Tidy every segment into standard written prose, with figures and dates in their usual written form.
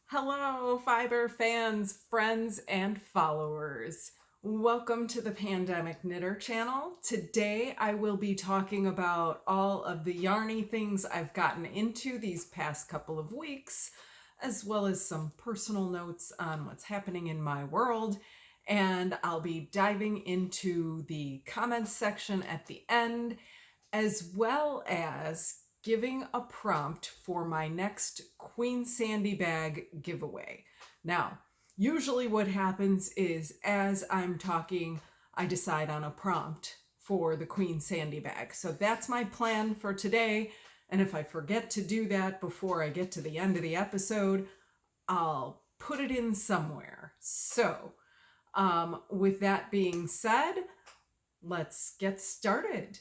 Hello, fiber fans, friends, and followers. Welcome to the PandemicKnittr channel. Today I will be talking about all of the yarny things I've gotten into these past couple of weeks, as well as some personal notes on what's happening in my world. And I'll be diving into the comments section at the end, as well as giving a prompt for my next Queen Sandy bag giveaway. Now, usually what happens is as I'm talking, I decide on a prompt for the Queen Sandy bag. So that's my plan for today. And if I forget to do that before I get to the end of the episode, I'll put it in somewhere. So, with that being said, let's get started.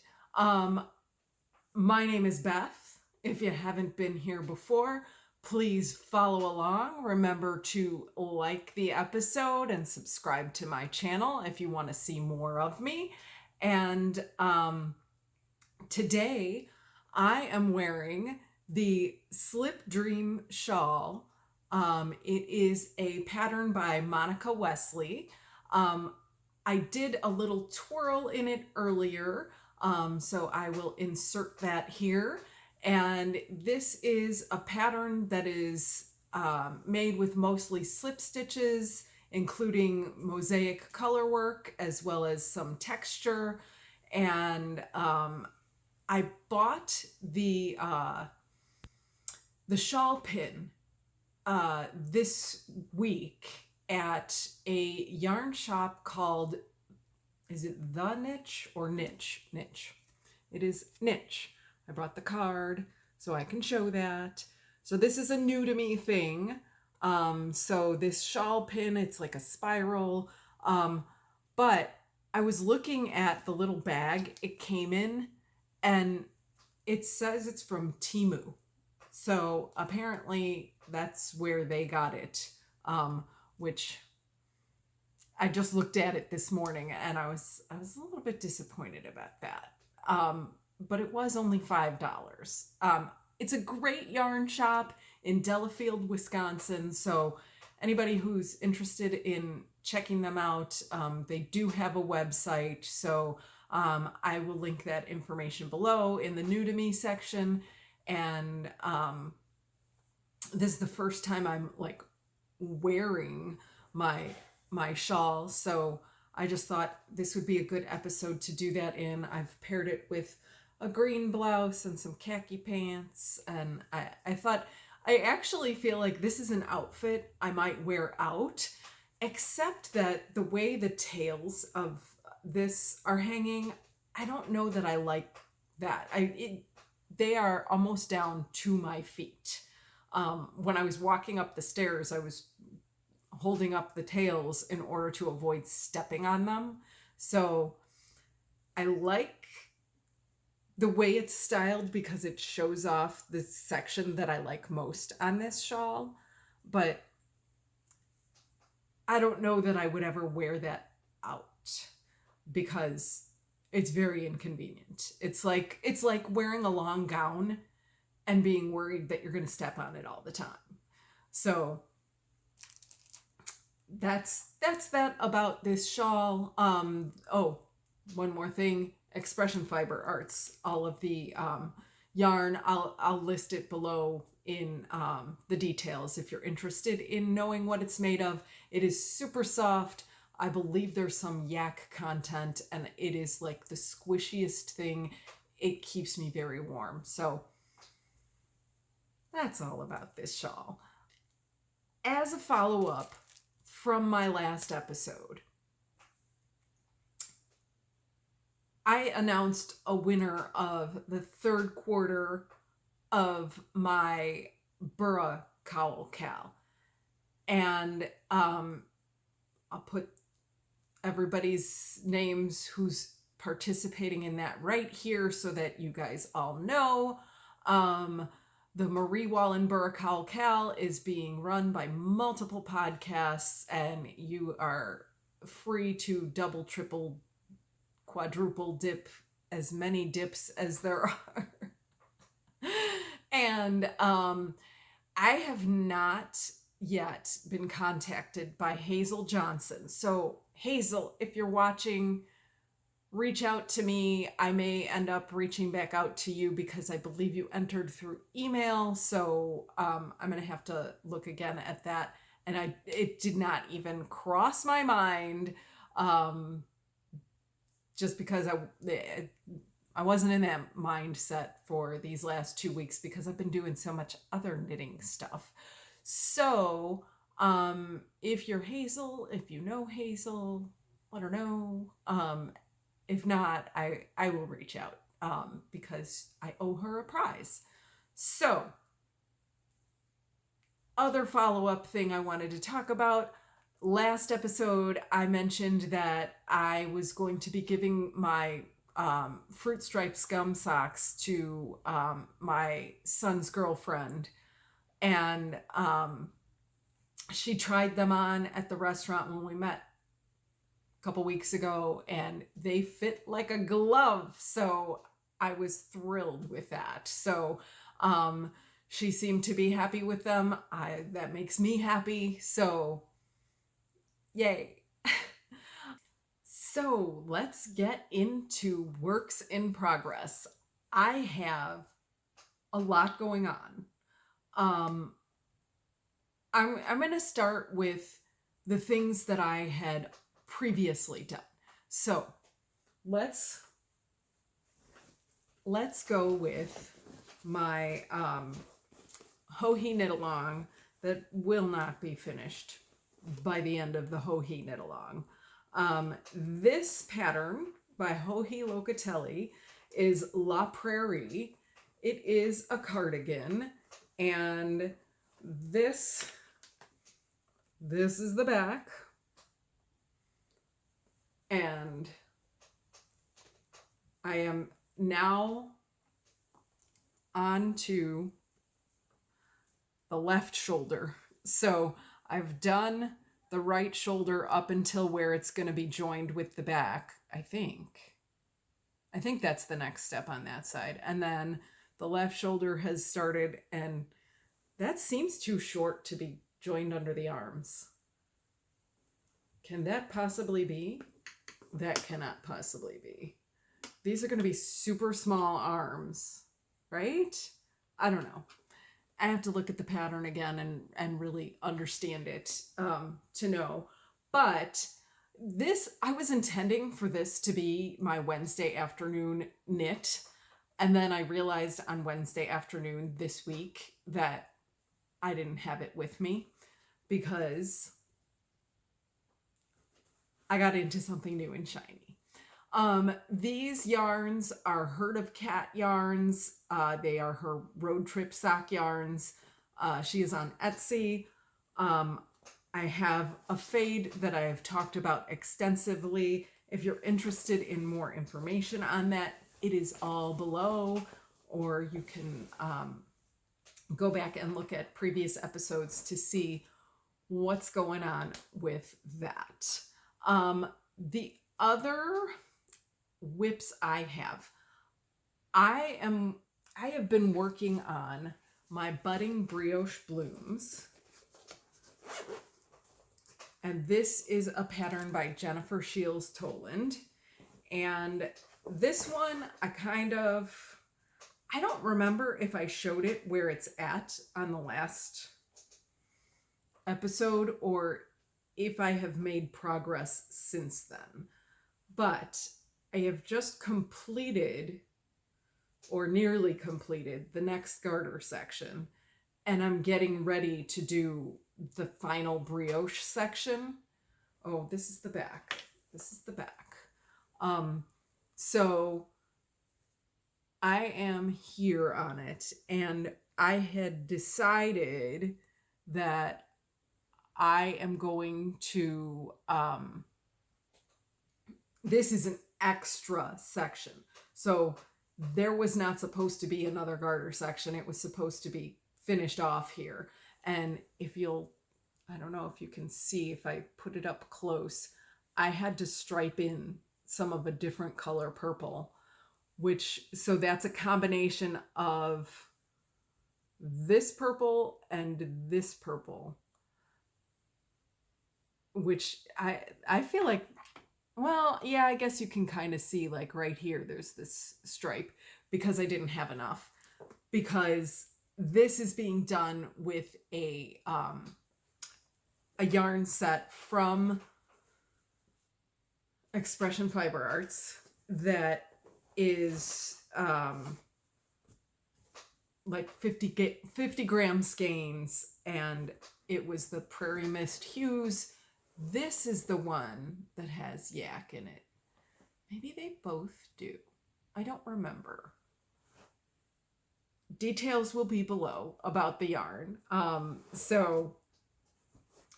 My name is Beth. If you haven't been here before, please follow along. Remember to like the episode and subscribe to my channel if you want to see more of me. And today I am wearing the Slipdream shawl. It is a pattern by Monica Wesley. I did a little twirl in it earlier. So I will insert that here. And this is a pattern that is made with mostly slip stitches, including mosaic color work, as well as some texture. And I bought the shawl pin this week at a yarn shop called, is it The Knitch or Knitch? Knitch. It is Knitch. I brought the card so I can show that. So this is a new to me thing. So this shawl pin, it's like a spiral. But I was looking at the little bag it came in, and it says it's from Temu. So apparently that's where they got it, which I just looked at it this morning and I was a little bit disappointed about that. But it was only $5. It's a great yarn shop in Delafield, Wisconsin. So anybody who's interested in checking them out, they do have a website. So I will link that information below in the new to me section. And this is the first time I'm like wearing my shawl, so I just thought this would be a good episode to do that in. I've paired it with a green blouse and some khaki pants, and I thought, I actually feel like this is an outfit I might wear out, except that the way the tails of this are hanging, I don't know that I like that. They are almost down to my feet. When I was walking up the stairs, I was holding up the tails in order to avoid stepping on them. So I like the way it's styled because it shows off the section that I like most on this shawl, but I don't know that I would ever wear that out because it's very inconvenient. It's like wearing a long gown and being worried that you're going to step on it all the time. So that's that about this shawl. Oh, one more thing. Expression Fiber Arts, all of the yarn, I'll list it below in the details if you're interested in knowing what it's made of. It is super soft. I believe there's some yak content, and it is like the squishiest thing. It keeps me very warm. So that's all about this shawl. As a follow-up from my last episode, I announced a winner of the third quarter of my Burra Cowl Cal. And I'll put everybody's names who's participating in that right here so that you guys all know. The Marie Wallen Burra Cowl Cal is being run by multiple podcasts, and you are free to double, triple, quadruple dip as many dips as there are. And I have not yet been contacted by Hazel Johnson. So Hazel, if you're watching, reach out to me. I may end up reaching back out to you because I believe you entered through email. So I'm going to have to look again at that. And it did not even cross my mind, just because I wasn't in that mindset for these last 2 weeks because I've been doing so much other knitting stuff. So if you're Hazel, if you know Hazel, let her know. If not, I will reach out because I owe her a prize. So, other follow-up thing I wanted to talk about. Last episode, I mentioned that I was going to be giving my fruit stripe scum socks to my son's girlfriend. And she tried them on at the restaurant when we met couple weeks ago, and they fit like a glove. So I was thrilled with that. So she seemed to be happy with them. That makes me happy. So yay. So let's get into works in progress. I have a lot going on. I'm going to start with the things that I had previously done. So let's go with my Ho-He knit along that will not be finished by the end of the Ho-He knit along. This pattern by Ho-He Locatelli is La Prairie. It is a cardigan, and this is the back. And I am now on to the left shoulder. So I've done the right shoulder up until where it's going to be joined with the back, I think. I think that's the next step on that side. And then the left shoulder has started, and that seems too short to be joined under the arms. Can that possibly be? That cannot possibly be. These are going to be super small arms, right? I don't know. I have to look at the pattern again and really understand it to know. But this, I was intending for this to be my Wednesday afternoon knit. And then I realized on Wednesday afternoon this week that I didn't have it with me because I got into something new and shiny. These yarns are Herd of Cat yarns. They are her road trip sock yarns. She is on Etsy. I have a fade that I have talked about extensively. If you're interested in more information on that, it is all below, or you can go back and look at previous episodes to see what's going on with that. The other whips I have been working on my budding brioche blooms, and this is a pattern by Jennifer Shiels Toland. And this one I don't remember if I showed it where it's at on the last episode or if I have made progress since then. But I have just completed, or nearly completed, the next garter section, and I'm getting ready to do the final brioche section. Oh, this is the back. This is the back. So I am here on it, and I had decided that I am going to, this is an extra section. So there was not supposed to be another garter section. It was supposed to be finished off here. And if you'll, I don't know if you can see, if I put it up close, I had to stripe in some of a different color purple, so that's a combination of this purple and this purple. which I feel like, well, yeah, I guess you can kind of see like right here, there's this stripe because I didn't have enough, because this is being done with a yarn set from Expression Fiber Arts that is like 50 gram skeins, and it was the Prairie Mist Hues. This is the one that has yak in it. Maybe they both do. I don't remember. Details will be below about the yarn. So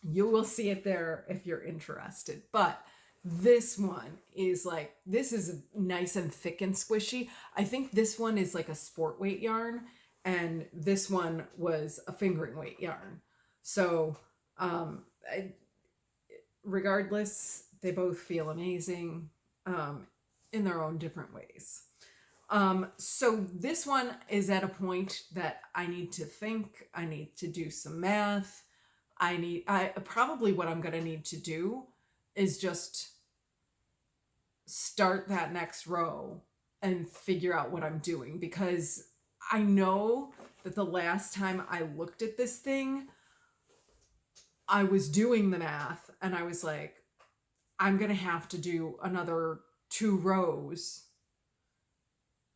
you will see it there if you're interested. But this one is like, this is nice and thick and squishy. I think this one is like a sport weight yarn, and this one was a fingering weight yarn. So regardless, they both feel amazing in their own different ways. So this one is at a point that I need to think, I need to do some math. I probably what I'm going to need to do is just start that next row and figure out what I'm doing, because I know that the last time I looked at this thing, I was doing the math and I was like, I'm going to have to do another 2 rows,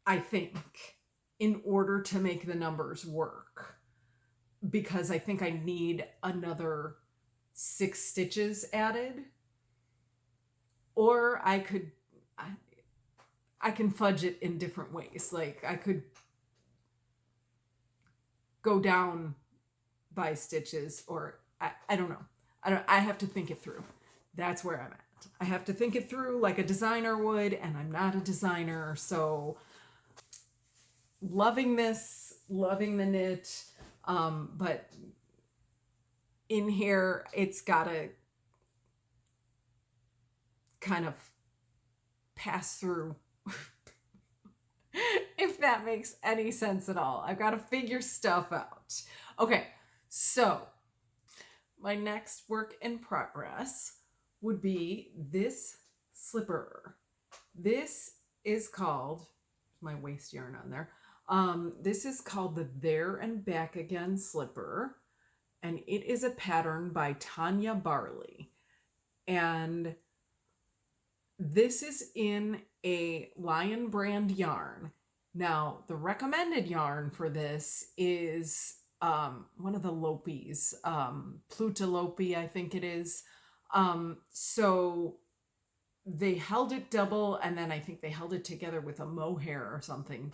I think, in order to make the numbers work, because I think I need another 6 stitches added. Or I can fudge it in different ways. Like I could go down by stitches, or I don't know. I have to think it through. That's where I'm at. I have to think it through like a designer would, and I'm not a designer. So loving this, loving the knit. But in here, it's gotta kind of pass through, if that makes any sense at all. I've got to figure stuff out. Okay, so my next work in progress would be this slipper. This is called, my waist yarn on there. This is called the There and Back Again slipper, and it is a pattern by Tania Barley. And this is in a Lion brand yarn. Now, the recommended yarn for this is one of the Lopies, Pluta Lopi, I think it is. So they held it double, and then I think they held it together with a mohair or something.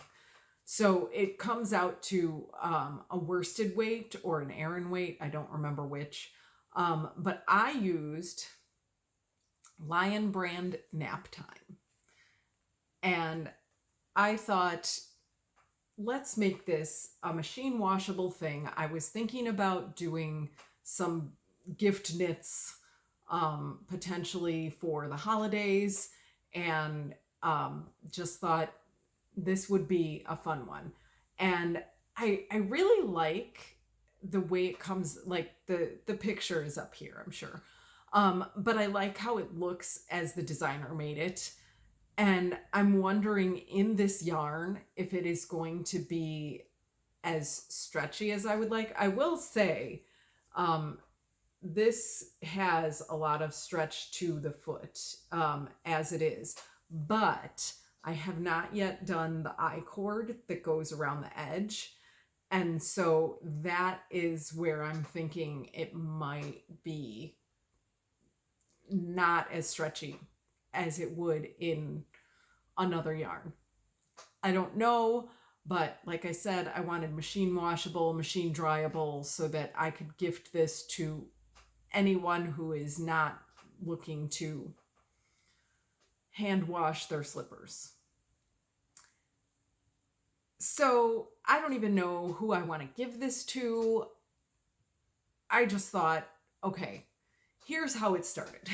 So it comes out to a worsted weight or an Aran weight. I don't remember which. But I used Lion brand Nap Time. And I thought, let's make this a machine washable thing. I was thinking about doing some gift knits, potentially for the holidays, and just thought this would be a fun one. And I really like the way it comes, like the picture is up here, I'm sure. But I like how it looks as the designer made it. And I'm wondering in this yarn if it is going to be as stretchy as I would like. I will say, this has a lot of stretch to the foot, as it is, but I have not yet done the I-cord that goes around the edge. And so that is where I'm thinking it might be not as stretchy as it would in another yarn. I don't know, but like I said, I wanted machine washable, machine dryable, so that I could gift this to anyone who is not looking to hand wash their slippers. So I don't even know who I want to give this to. I just thought, okay, here's how it started.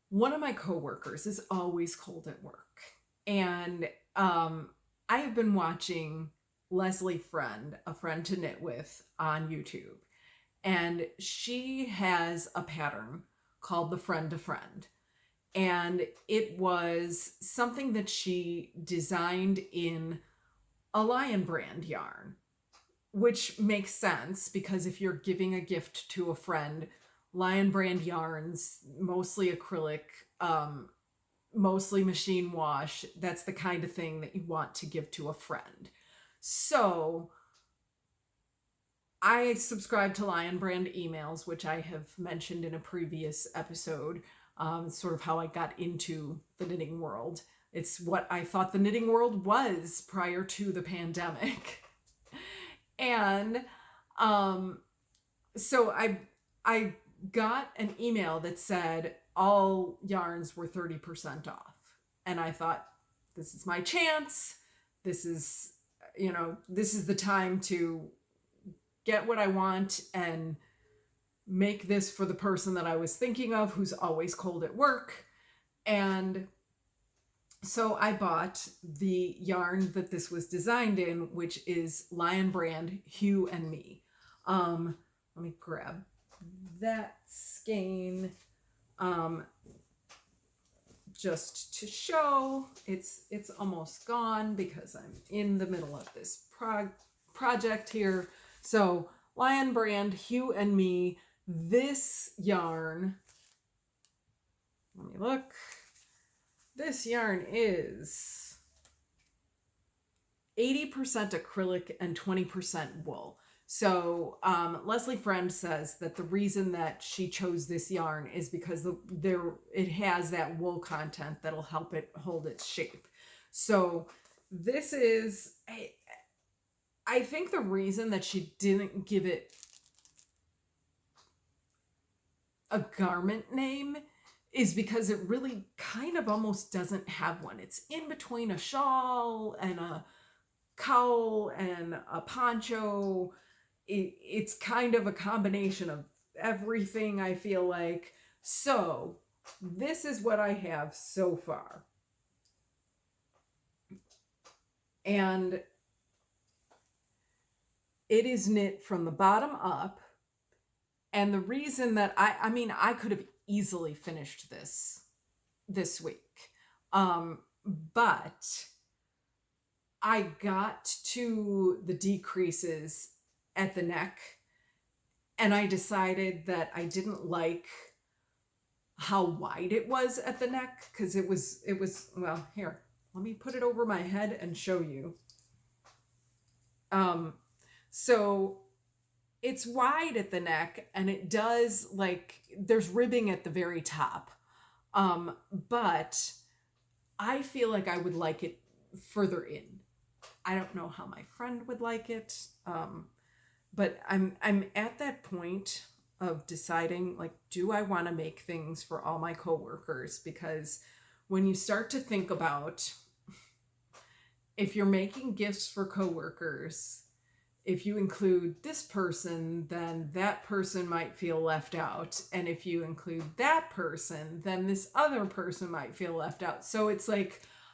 One of my coworkers is always cold at work, and I have been watching Leslie Friend, a friend to knit with, on YouTube. and she has a pattern called the Friend to Friend. And it was something that she designed in a Lion brand yarn, which makes sense because if you're giving a gift to a friend, Lion brand yarns, mostly acrylic, mostly machine wash, that's the kind of thing that you want to give to a friend. So I subscribe to Lion brand emails, which I have mentioned in a previous episode. Sort of how I got into the knitting world. It's what I thought the knitting world was prior to the pandemic. And so I got an email that said all yarns were 30% off. And I thought, this is my chance. This is, this is the time to get what I want and make this for the person that I was thinking of who's always cold at work. And so I bought the yarn that this was designed in, which is Lion brand Hue and Me. Let me grab that skein just to show. It's almost gone because I'm in the middle of this project here. So Lion brand Hue and Me. This yarn, let me look. This yarn is 80% acrylic and 20% wool. So Leslie Friend says that the reason that she chose this yarn is because it has that wool content that'll help it hold its shape. So this is, I think the reason that she didn't give it a garment name is because it really kind of almost doesn't have one. It's in between a shawl and a cowl and a poncho. It's kind of a combination of everything, I feel like. So this is what I have so far. And it is knit from the bottom up. And the reason that I could have easily finished this week. But I got to the decreases at the neck and I decided that I didn't like how wide it was at the neck because it was, well, here, let me put it over my head and show you. So it's wide at the neck and it does there's ribbing at the very top. But I feel like I would like it further in. I don't know how my friend would like it. But I'm at that point of deciding, do I want to make things for all my coworkers? Because when you start to think about if you're making gifts for coworkers, if you include this person, then that person might feel left out. And if you include that person, then this other person might feel left out. So it's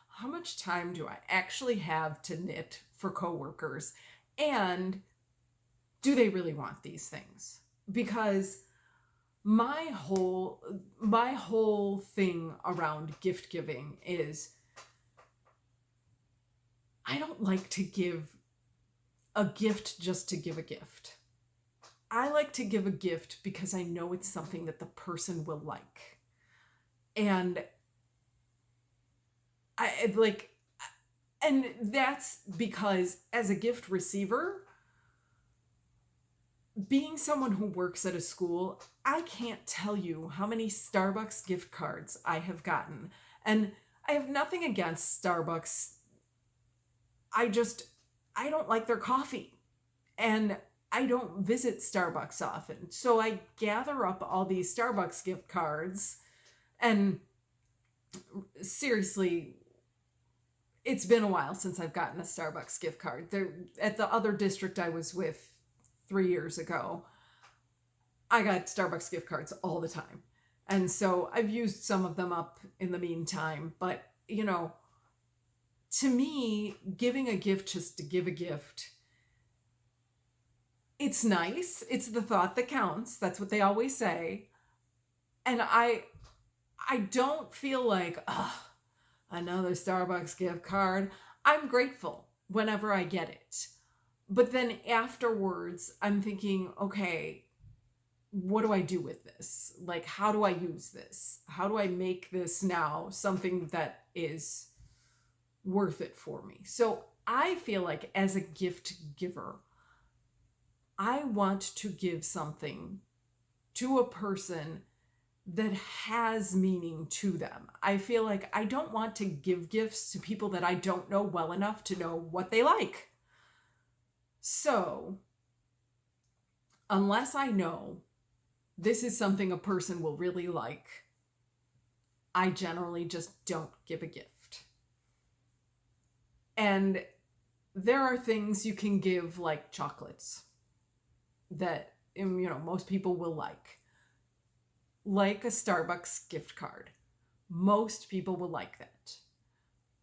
how much time do I actually have to knit for coworkers? And do they really want these things? Because my whole thing around gift giving is I don't like to give a gift just to give a gift. I like to give a gift because I know it's something that the person will like. And and that's because as a gift receiver, being someone who works at a school, I can't tell you how many Starbucks gift cards I have gotten. And I have nothing against Starbucks. I don't like their coffee and I don't visit Starbucks often. So I gather up all these Starbucks gift cards and seriously, it's been a while since I've gotten a Starbucks gift card. At the other district I was with 3 years ago, I got Starbucks gift cards all the time. And so I've used some of them up in the meantime, but to me, giving a gift just to give a gift it's nice. It's the thought that counts. That's what they always say. And I don't feel like, another Starbucks gift card. I'm grateful whenever I get it. But then afterwards, I'm thinking, okay, what do I do with this? Like, how do I use this? How do I make this now something that is worth it for me? So I feel like as a gift giver, I want to give something to a person that has meaning to them. I feel like I don't want to give gifts to people that I don't know well enough to know what they like. So, unless I know this is something a person will really like, I generally just don't give a gift. And there are things you can give, like chocolates, that, you know, most people will like a Starbucks gift card. Most people will like that.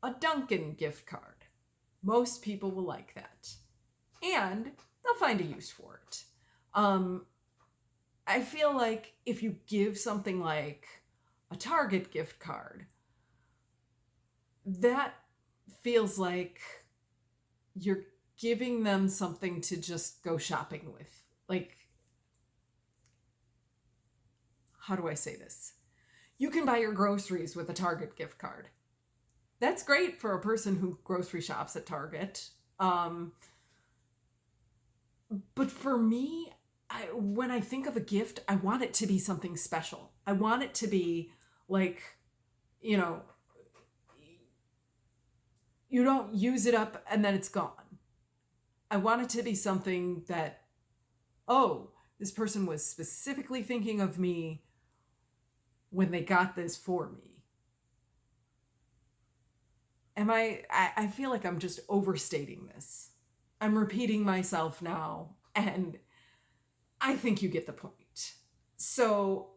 A Dunkin' gift card. Most people will like that. And they'll find a use for it. I feel like if you give something like a Target gift card, that feels like you're giving them something to just go shopping with. Like, how do I say this? You can buy your groceries with a Target gift card. That's great for a person who grocery shops at Target. But for me, when I think of a gift, I want it to be something special. I want it to be like, you know, you don't use it up and then it's gone. I want it to be something that, oh, this person was specifically thinking of me when they got this for me. I feel like I'm just overstating this. I'm repeating myself now, and I think you get the point. So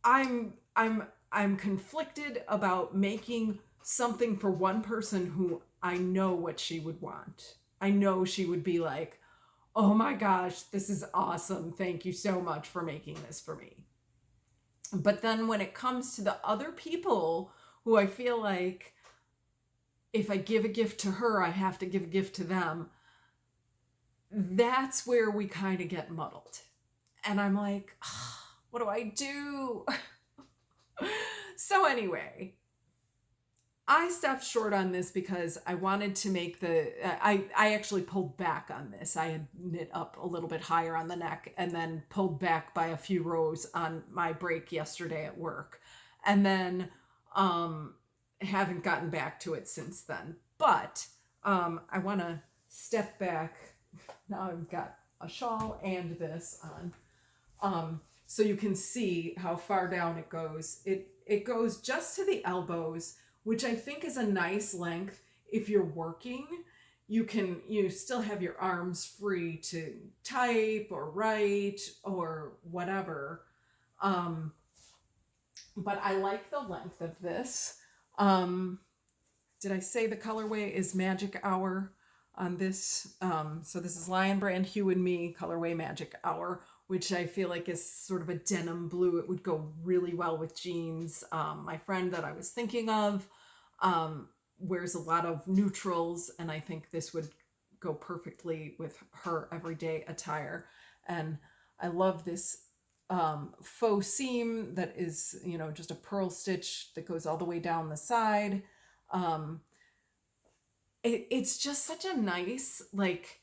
I'm conflicted about making something for one person who I know what she would want. I know she would be like, oh my gosh, this is awesome. Thank you so much for making this for me. But then when it comes to the other people who I feel like if I give a gift to her, I have to give a gift to them, that's where we kind of get muddled. And I'm like, what do I do? So anyway, I stopped short on this because I wanted to make I actually pulled back on this. I had knit up a little bit higher on the neck and then pulled back by a few rows on my break yesterday at work. And then haven't gotten back to it since then. But I want to step back. Now I've got a shawl and this on. So you can see how far down it goes. It goes just to the elbows, which I think is a nice length. If you're working, you still have your arms free to type or write or whatever. But I like the length of this. Did I say the colorway is Magic Hour on this? So this is Lion Brand Hue and Me Colorway Magic Hour, which I feel like is sort of a denim blue. It would go really well with jeans. My friend that I was thinking of wears a lot of neutrals, and I think this would go perfectly with her everyday attire. And I love this faux seam that is, just a purl stitch that goes all the way down the side. It's just such a nice, like,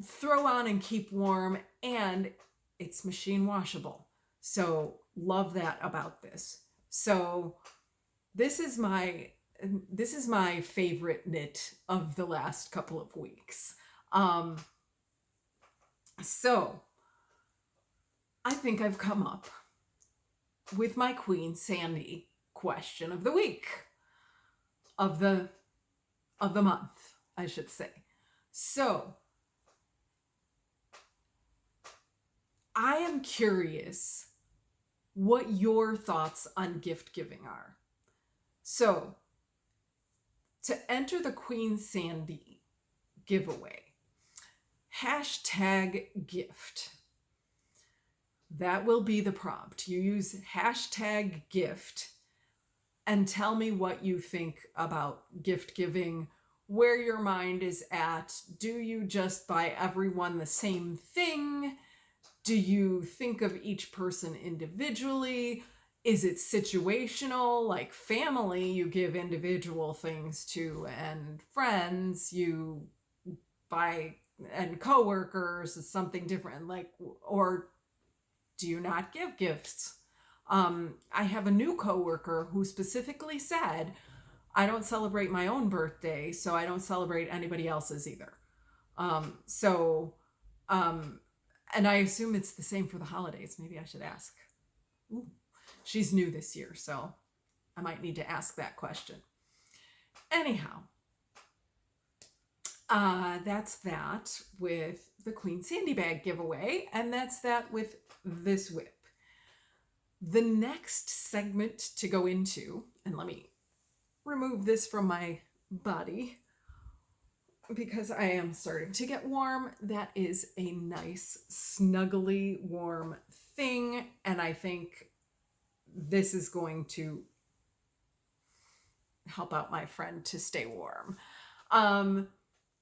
throw on and keep warm, and it's machine washable. So love that about this. So this is my favorite knit of the last couple of weeks. So I think I've come up with my Queen Sandy question of the week, of the month, I should say. So I am curious what your thoughts on gift giving are. So to enter the Queen Sandy, giveaway. Hashtag gift. That will be the prompt. You use hashtag gift and tell me what you think about gift giving, where your mind is at. Do you just buy everyone the same thing? Do you think of each person individually? Is it situational, like family you give individual things to, and friends you buy, and coworkers is something different, like, or do you not give gifts? I have a new coworker who specifically said, I don't celebrate my own birthday, so I don't celebrate anybody else's either. And I assume it's the same for the holidays. Maybe I should ask. Ooh, she's new this year, so I might need to ask that question. Anyhow, that's that with the Queen Sandy bag giveaway, and that's that with this whip. The next segment to go into, and let me remove this from my body because I am starting to get warm. That is a nice, snuggly, warm thing, and I think this is going to help out my friend to stay warm.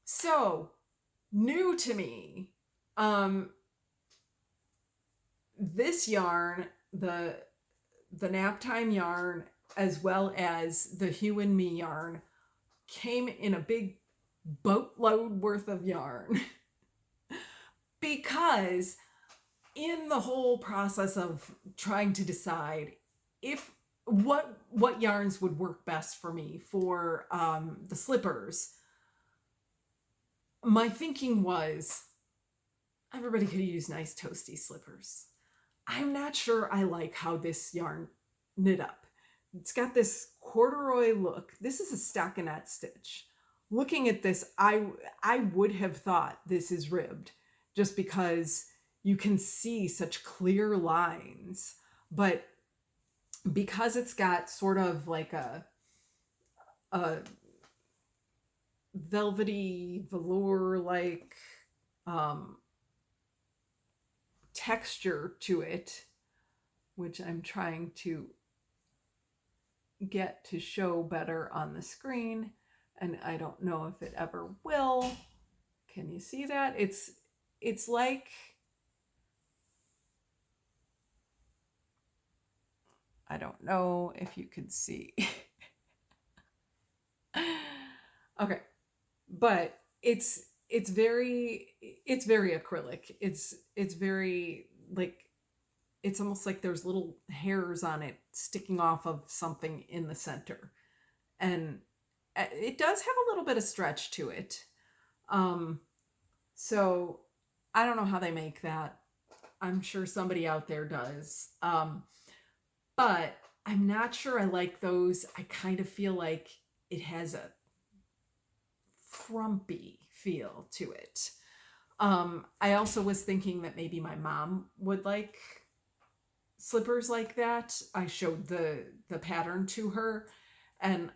So, new to me, this yarn, the nap time yarn, as well as the Hue and Me yarn, came in a big boatload worth of yarn because in the whole process of trying to decide if what yarns would work best for me for the slippers, my thinking was everybody could use nice toasty slippers. I'm not sure I like how this yarn knit up. It's got this corduroy look. This is a stockinette stitch. Looking at this, I would have thought this is ribbed just because you can see such clear lines. But because it's got sort of like a velvety velour-like texture to it, which I'm trying to get to show better on the screen, and I don't know if it ever will. Can you see that? It's like, I don't know if you can see. Okay, but it's very acrylic. It's very, like, it's almost like there's little hairs on it sticking off of something in the center. And it does have a little bit of stretch to it. So I don't know how they make that. I'm sure somebody out there does. But I'm not sure I like those. I kind of feel like it has a frumpy feel to it. I also was thinking that maybe my mom would like slippers like that. I showed the pattern to her, and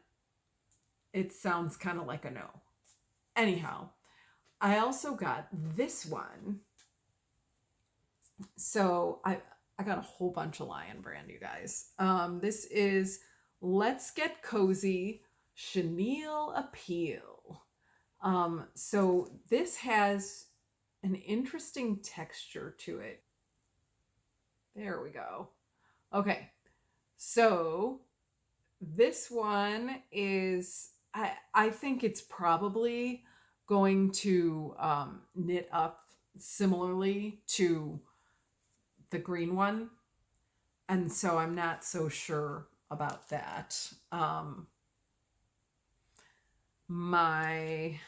it sounds kind of like a no. Anyhow, I also got this one. So I got a whole bunch of Lion Brand, you guys. This is Let's Get Cozy Chenille Appeal. So this has an interesting texture to it. There we go. Okay, so this one is, I think it's probably going to knit up similarly to the green one, and so I'm not so sure about that. My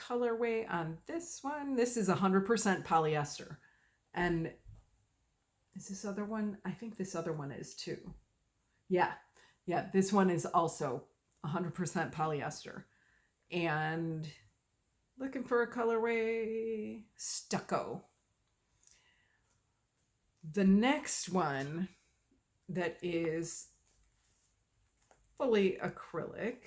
colorway on this one, this is 100% polyester, and is this other one? I think this other one is too. Yeah, this one is also 100% polyester. And looking for a colorway, Stucco. The next one that is fully acrylic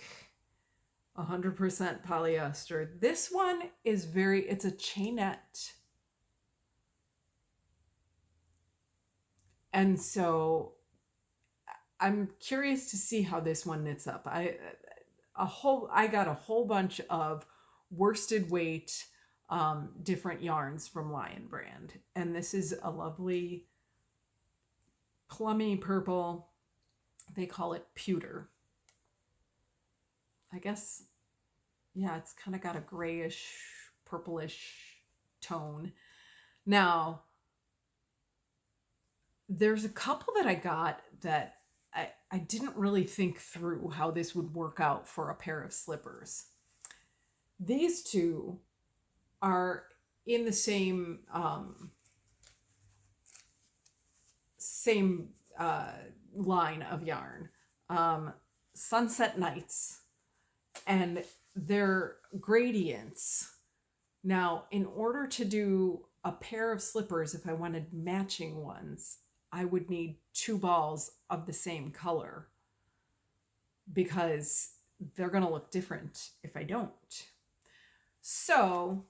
100% polyester. This one is it's a chainette. And so I'm curious to see how this one knits up. I got a whole bunch of worsted weight different yarns from Lion Brand. And this is a lovely plummy purple. They call it pewter. I guess, yeah, it's kind of got a grayish, purplish tone. Now, there's a couple that I got that I didn't really think through how this would work out for a pair of slippers. These two are in the same line of yarn, Sunset Nights, and they're gradients. Now, in order to do a pair of slippers, if I wanted matching ones, I would need 2 balls of the same color because they're going to look different if I don't. So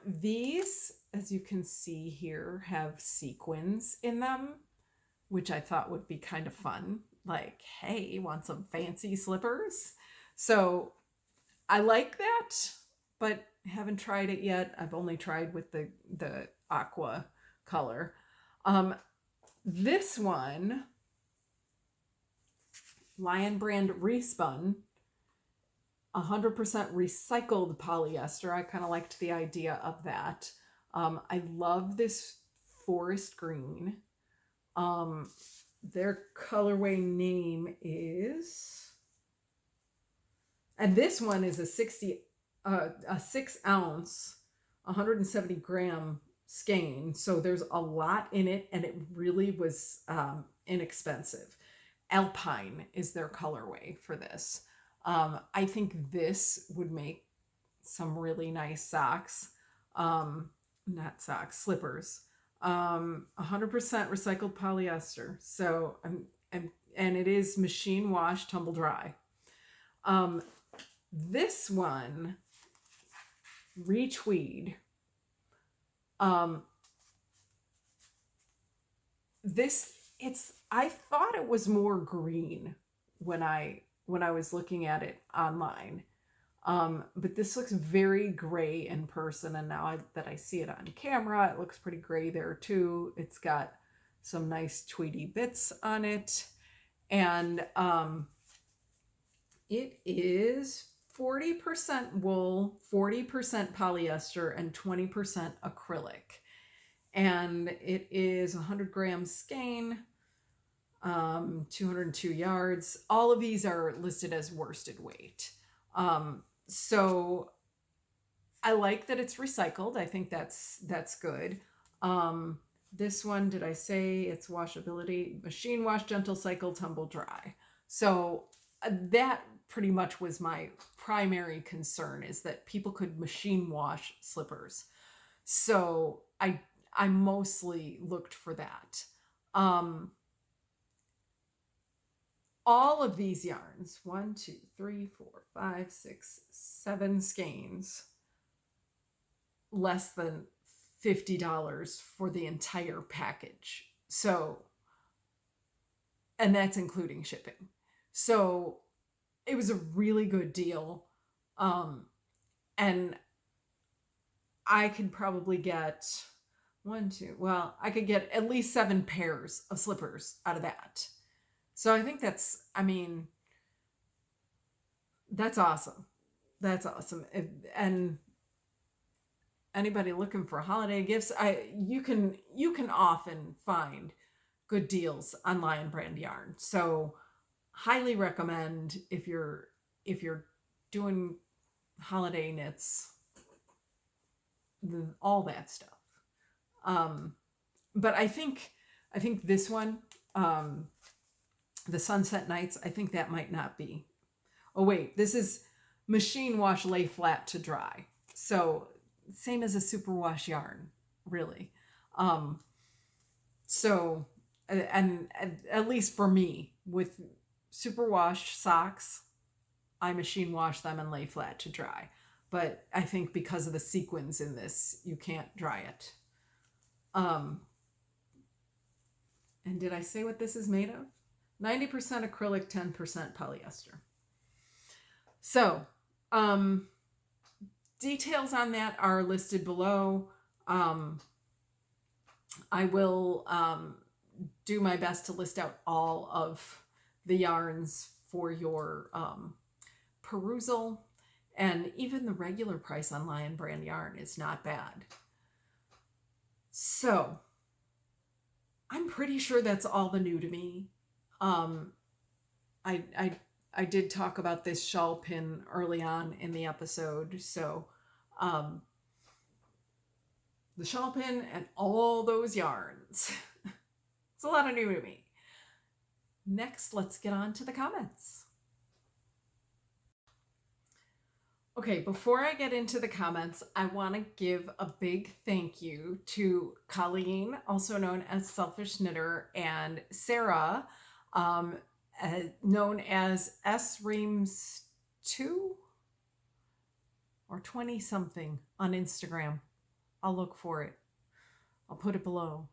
these, as you can see here, have sequins in them, which I thought would be kind of fun. Like, hey, want some fancy slippers? So I like that, but haven't tried it yet. I've only tried with the aqua color. This one, Lion Brand Respun, 100% recycled polyester. I kind of liked the idea of that. I love this forest green. Their colorway name is, and this one is a 6 ounce, 170 gram skein. So there's a lot in it, and it really was inexpensive. Alpine is their colorway for this. I think this would make some really nice socks. Not socks, slippers. 100% recycled polyester. So and it is machine wash, tumble dry. This one, retweed. I thought it was more green when I was looking at it online. But this looks very gray in person, and now that I see it on camera, it looks pretty gray there too. It's got some nice tweedy bits on it, and it is 40% wool, 40% polyester, and 20% acrylic. And it is 100 grams skein, 202 yards. All of these are listed as worsted weight. So I like that it's recycled. I think that's good. This one, did I say it's washability? Machine wash, gentle cycle, tumble dry. So that pretty much was my primary concern, is that people could machine wash slippers. So I mostly looked for that. All of these yarns, 1, 2, 3, 4, 5, 6, 7 skeins, less than $50 for the entire package. So, and that's including shipping. So it was a really good deal. And I could probably get I could get at least 7 pairs of slippers out of that. So I think that's awesome. That's awesome. And anybody looking for holiday gifts, you can often find good deals on Lion Brand yarn. So highly recommend if you're doing holiday knits, all that stuff. But I think this one, the Sunset Nights, I think that might not be. Oh wait, this is machine wash, lay flat to dry. So same as a superwash yarn, really. So, and at least for me, with superwash socks, I machine wash them and lay flat to dry. But I think because of the sequins in this, you can't dry it. And did I say what this is made of? 90% acrylic, 10% polyester. So, details on that are listed below. I will do my best to list out all of the yarns for your perusal. And even the regular price on Lion Brand yarn is not bad. So, I'm pretty sure that's all the new to me. I did talk about this shawl pin early on in the episode. So, the shawl pin and all those yarns. It's a lot of new to me. Next, let's get on to the comments. Okay, before I get into the comments, I want to give a big thank you to Colleen, also known as Selfish Knitter, and Sarah, known as sreams2 or 20 something on Instagram. I'll look for it. I'll put it below.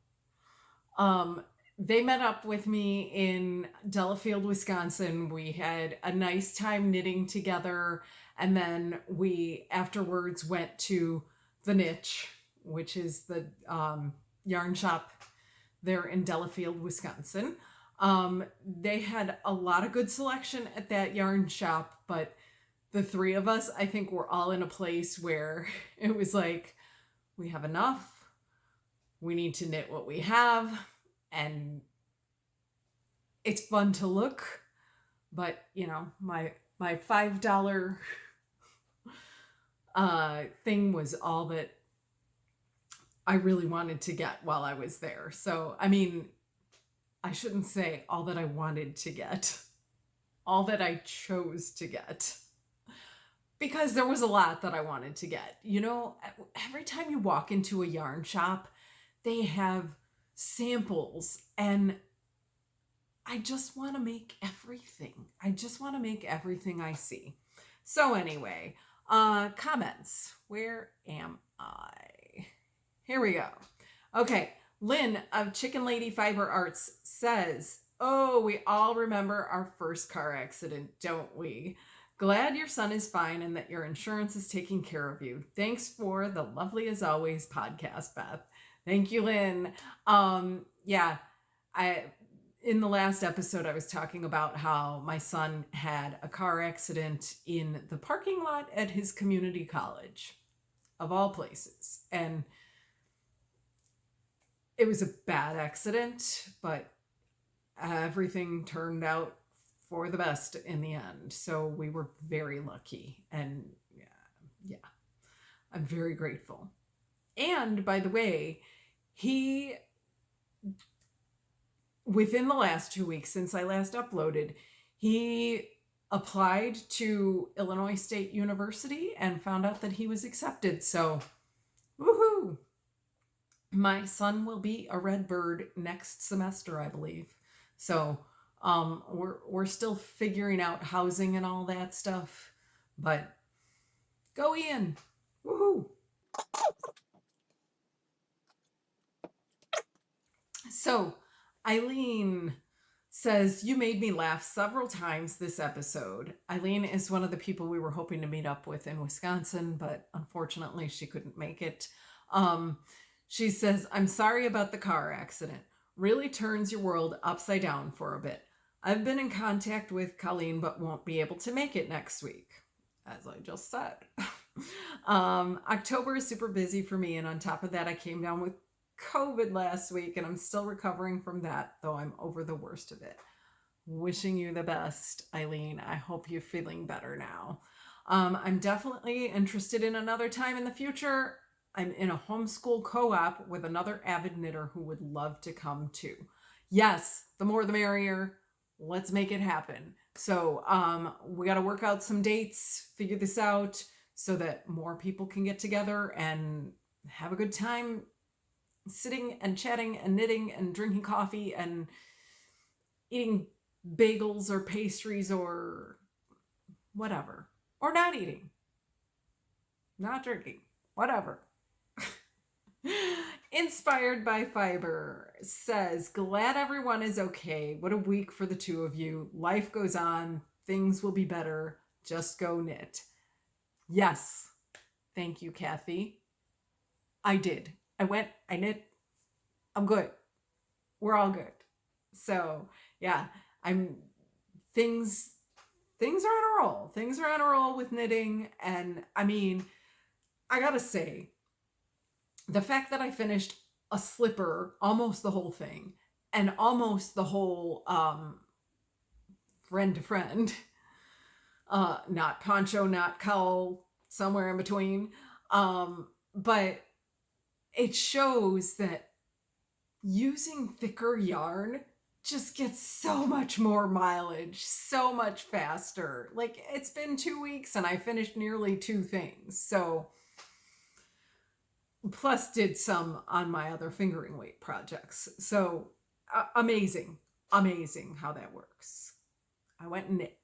They met up with me in Delafield, Wisconsin. We had a nice time knitting together. And then we afterwards went to the Knitch, which is the yarn shop there in Delafield, Wisconsin. They had a lot of good selection at that yarn shop, but the three of us, I think, were all in a place where it was like, we have enough. We need to knit what we have. And it's fun to look, but you know, my $5 thing was all that I really wanted to get while I was there. So, I mean, I shouldn't say all that I wanted to get, all that I chose to get, because there was a lot that I wanted to get. You know, every time you walk into a yarn shop, they have samples, and I just want to make everything. I just want to make everything I see. So anyway, comments. Where am I? Here we go. Okay. Lynn of Chicken Lady Fiber Arts says, oh, we all remember our first car accident, don't we? Glad your son is fine and that your insurance is taking care of you. Thanks for the lovely as always podcast, Beth. Thank you, Lynn. Yeah, in the last episode, I was talking about how my son had a car accident in the parking lot at his community college, of all places. And it was a bad accident, but everything turned out for the best in the end. So we were very lucky. And yeah, I'm very grateful. And by the way, he, within the last 2 weeks since I last uploaded, he applied to Illinois State University and found out that he was accepted. So, woohoo! My son will be a Redbird next semester, I believe. So, we're still figuring out housing and all that stuff, but go Ian! Woohoo! So, Eileen says, you made me laugh several times this episode. Eileen is one of the people we were hoping to meet up with in Wisconsin, but unfortunately she couldn't make it. She says, I'm sorry about the car accident. Really turns your world upside down for a bit. I've been in contact with Colleen, but won't be able to make it next week, as I just said. October is super busy for me, and on top of that, I came down with COVID last week, and I'm still recovering from that, though I'm over the worst of it. Wishing you the best, Eileen. I hope you're feeling better now. I'm definitely interested in another time in the future. I'm in a homeschool co-op with another avid knitter who would love to come too. Yes, the more the merrier. Let's make it happen. So we got to work out some dates, figure this out so that more people can get together and have a good time sitting and chatting and knitting and drinking coffee and eating bagels or pastries or whatever. Or not eating, not drinking, whatever. Inspired by Fiber says, glad everyone is okay. What a week for the two of you. Life goes on. Things will be better. Just go knit. Yes. Thank you, Kathy. I did. I went, I knit. I'm good. We're all good. So yeah, things are on a roll. Things are on a roll with knitting. And I mean, I gotta say, the fact that I finished a slipper, almost the whole thing, and almost the whole friend to friend, not poncho, not cowl, somewhere in between. But it shows that using thicker yarn just gets so much more mileage, so much faster. Like, it's been 2 weeks and I finished nearly 2 things. So, plus did some on my other fingering weight projects. So, amazing how that works. I went and knit.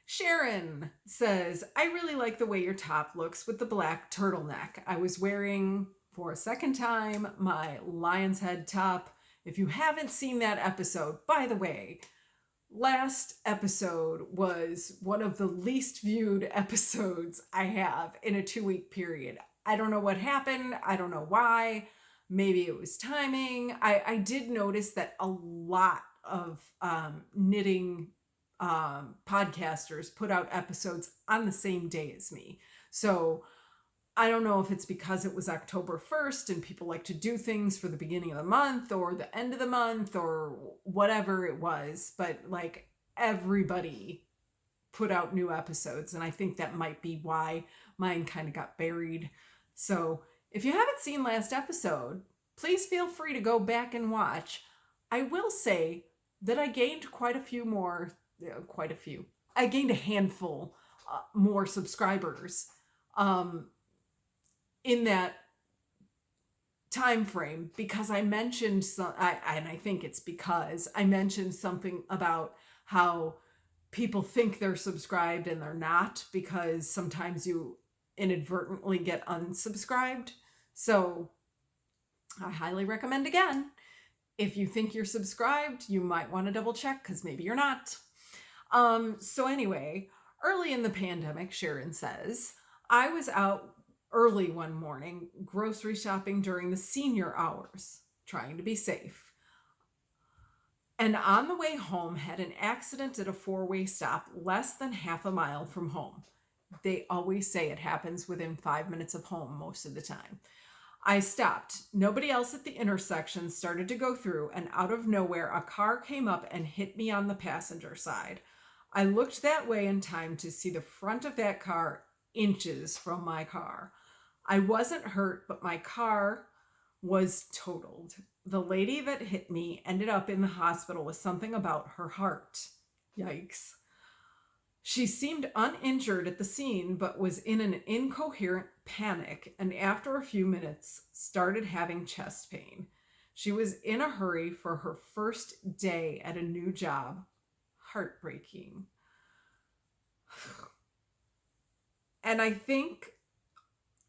Sharon says, I really like the way your top looks with the black turtleneck. I was wearing, for a second time, my lion's head top. If you haven't seen that episode, by the way, last episode was one of the least viewed episodes I have in a 2-week period. I don't know what happened. I don't know why. Maybe it was timing. I did notice that a lot of knitting podcasters put out episodes on the same day as me. So I don't know if it's because it was October 1st and people like to do things for the beginning of the month or the end of the month or whatever it was, but like everybody put out new episodes, and I think that might be why mine kind of got buried. So if you haven't seen last episode, please feel free to go back and watch. I will say that I gained quite a few more, I gained a handful more subscribers in that time frame because I mentioned and I think it's because I mentioned something about how people think they're subscribed and they're not, because sometimes you inadvertently get unsubscribed. So I highly recommend, again, if you think you're subscribed, you might want to double check because maybe you're not. So anyway, early in the pandemic, Sharon says, I was out early one morning grocery shopping during the senior hours, trying to be safe. And on the way home, had an accident at a 4-way stop less than half a mile from home. They always say it happens within 5 minutes of home most of the time. I stopped. Nobody else at the intersection started to go through, and out of nowhere, a car came up and hit me on the passenger side. I looked that way in time to see the front of that car inches from my car. I wasn't hurt, but my car was totaled. The lady that hit me ended up in the hospital with something about her heart. Yikes. She seemed uninjured at the scene, but was in an incoherent panic, and after a few minutes started having chest pain. She was in a hurry for her first day at a new job. Heartbreaking. And I think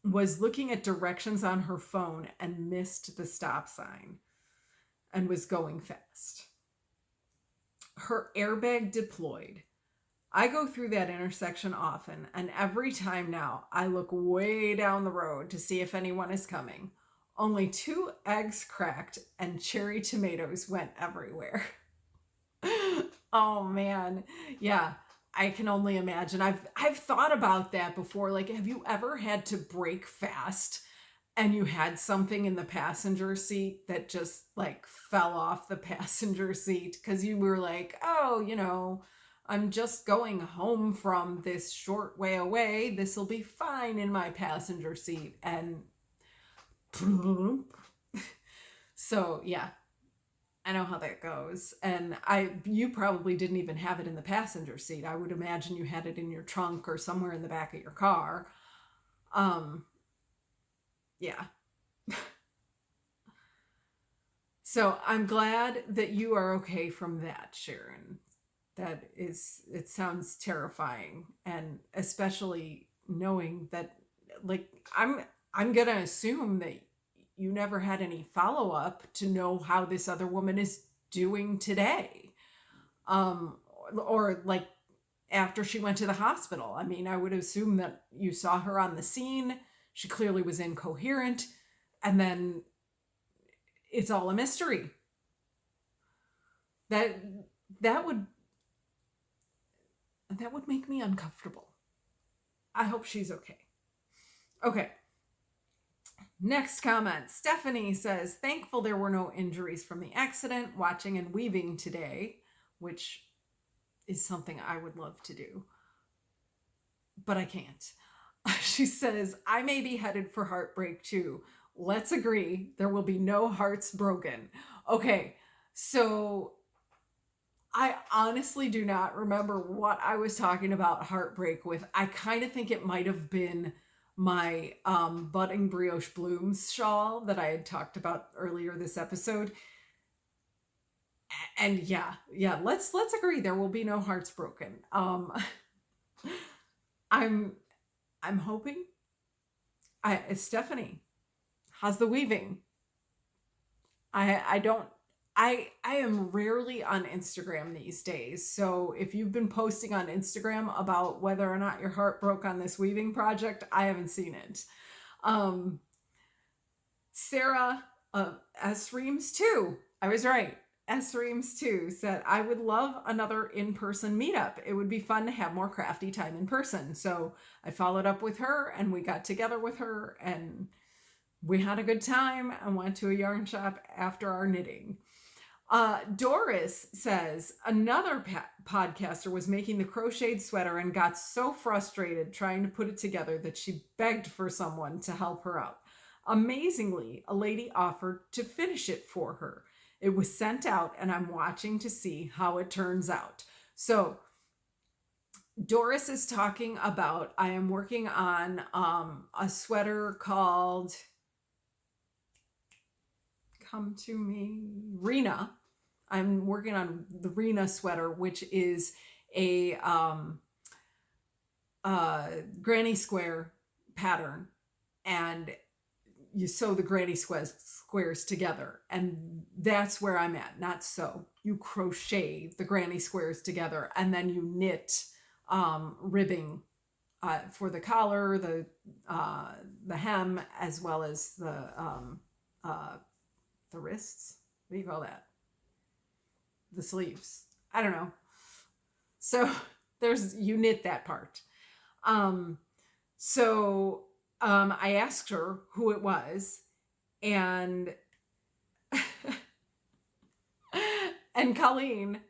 was looking at directions on her phone and missed the stop sign and was going fast. Her airbag deployed. I go through that intersection often, and every time now I look way down the road to see if anyone is coming. Only 2 eggs cracked and cherry tomatoes went everywhere. Oh man. Yeah. I can only imagine. I've thought about that before. Like, have you ever had to brake fast and you had something in the passenger seat that just like fell off the passenger seat because you were like, oh, I'm just going home from this short way away. This will be fine in my passenger seat. And so, yeah. I know how that goes. And you probably didn't even have it in the passenger seat. I would imagine you had it in your trunk or somewhere in the back of your car. Yeah. So I'm glad that you are okay from that, Sharon. it sounds terrifying. And especially knowing that, like, I'm going to assume that you never had any follow-up to know how this other woman is doing today. Or like after she went to the hospital. I mean, I would assume that you saw her on the scene. She clearly was incoherent. And then it's all a mystery. That would make me uncomfortable. I hope she's okay. Okay. Next comment. Stephanie says, thankful there were no injuries from the accident. Watching and weaving today, which is something I would love to do, but I can't. She says, I may be headed for heartbreak too. Let's agree there will be no hearts broken. Okay, so I honestly do not remember what I was talking about heartbreak with. I kind of think it might have been my budding brioche blooms shawl that I had talked about earlier this episode. And yeah, let's agree there will be no hearts broken. I'm hoping. It's Stephanie. How's the weaving? I am rarely on Instagram these days. So if you've been posting on Instagram about whether or not your heart broke on this weaving project, I haven't seen it. Sarah, S Reams 2. I was right. S Reams 2 said, I would love another in-person meetup. It would be fun to have more crafty time in person. So I followed up with her and we got together with her and we had a good time and went to a yarn shop after our knitting. Doris says, another podcaster was making the crocheted sweater and got so frustrated trying to put it together that she begged for someone to help her out. Amazingly, a lady offered to finish it for her. It was sent out and I'm watching to see how it turns out. So Doris is talking about, I am working on a sweater called, come to me, Rena. I'm working on the Rena sweater, which is a granny square pattern, and you sew the granny squares together, and that's where I'm at. Not sew, you crochet the granny squares together, and then you knit ribbing for the collar, the hem, as well as the wrists. What do you call that? The sleeves. I don't know. So you knit that part. I asked her who it was, and Colleen,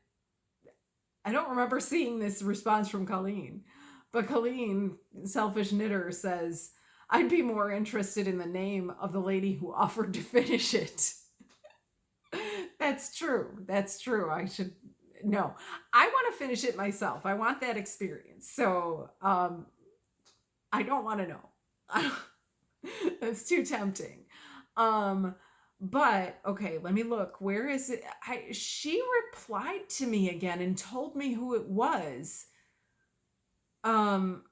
I don't remember seeing this response from Colleen, but Colleen, Selfish Knitter, says, I'd be more interested in the name of the lady who offered to finish it. That's true. I want to finish it myself. I want that experience. So I don't want to know. That's too tempting. But okay, let me look. Where is it? She replied to me again and told me who it was. And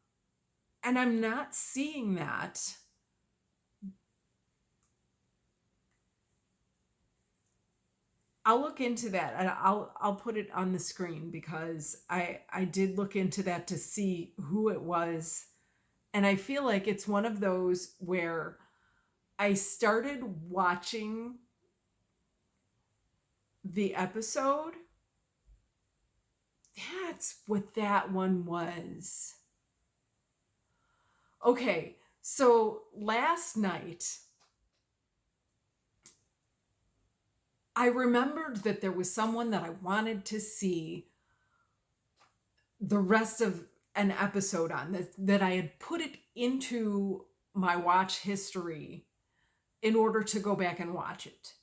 I'm not seeing that. I'll look into that, and I'll put it on the screen, because I did look into that to see who it was. And I feel like it's one of those where I started watching the episode. That's what that one was. Okay, so last night, I remembered that there was someone that I wanted to see the rest of an episode on, that I had put it into my watch history in order to go back and watch it.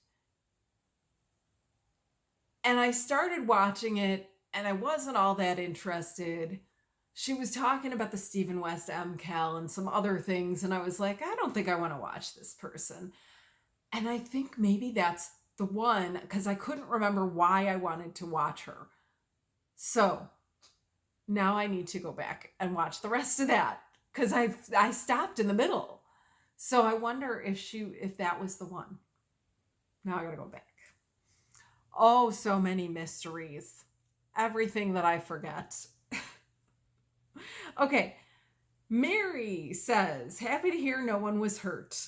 And I started watching it and I wasn't all that interested. She was talking about the Stephen West MCAL and some other things, and I was like, I don't think I want to watch this person. And I think maybe that's the one, because I couldn't remember why I wanted to watch her. So now I need to go back and watch the rest of that because I stopped in the middle. So I wonder if that was the one. Now I gotta go back. Oh, so many mysteries. Everything that I forget. Okay. Mary says, happy to hear no one was hurt.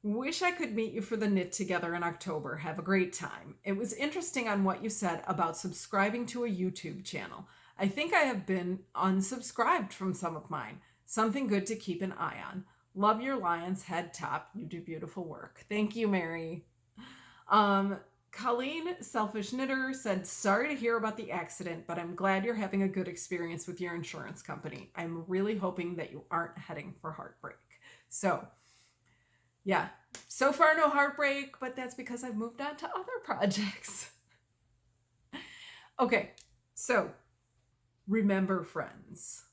Wish I could meet you for the knit together in October. Have a great time. It was interesting on what you said about subscribing to a YouTube channel. I think I have been unsubscribed from some of mine. Something good to keep an eye on. Love your lion's head top. You do beautiful work. Thank you, Mary. Colleen, Selfish Knitter, said, sorry to hear about the accident, but I'm glad you're having a good experience with your insurance company. I'm really hoping that you aren't heading for heartbreak. So, yeah, so far no heartbreak, but that's because I've moved on to other projects. Okay, so remember, friends,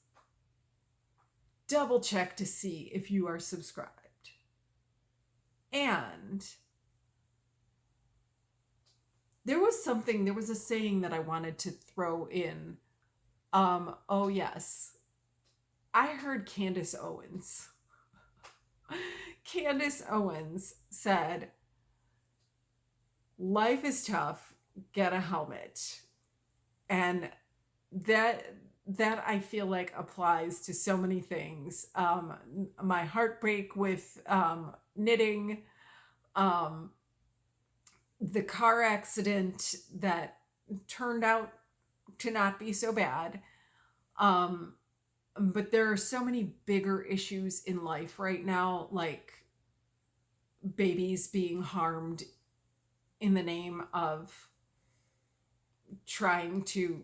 double check to see if you are subscribed. And there was a saying that I wanted to throw in. Oh yes, I heard Candace Owens. Candace Owens said, life is tough, get a helmet. And that I feel like applies to so many things. My heartbreak with knitting, the car accident that turned out to not be so bad. But there are so many bigger issues in life right now, like babies being harmed in the name of trying to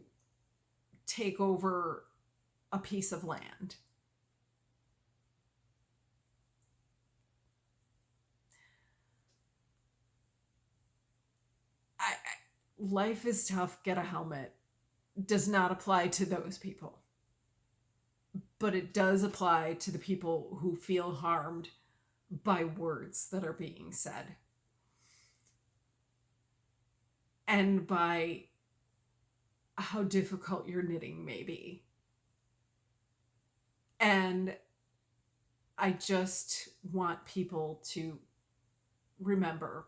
take over a piece of land. Life is tough, get a helmet does not apply to those people. But it does apply to the people who feel harmed by words that are being said. And by how difficult your knitting may be. And I just want people to remember,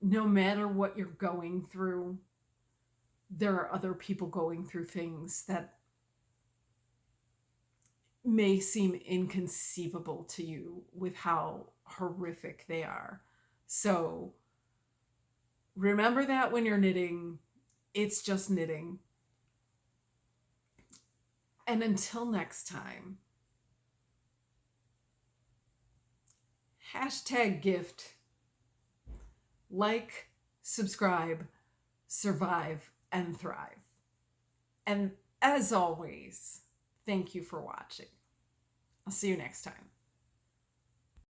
no matter what you're going through, there are other people going through things that may seem inconceivable to you with how horrific they are. So remember that when you're knitting, it's just knitting. And until next time, #gift, like, subscribe, survive, and thrive. And as always, thank you for watching. I'll see you next time.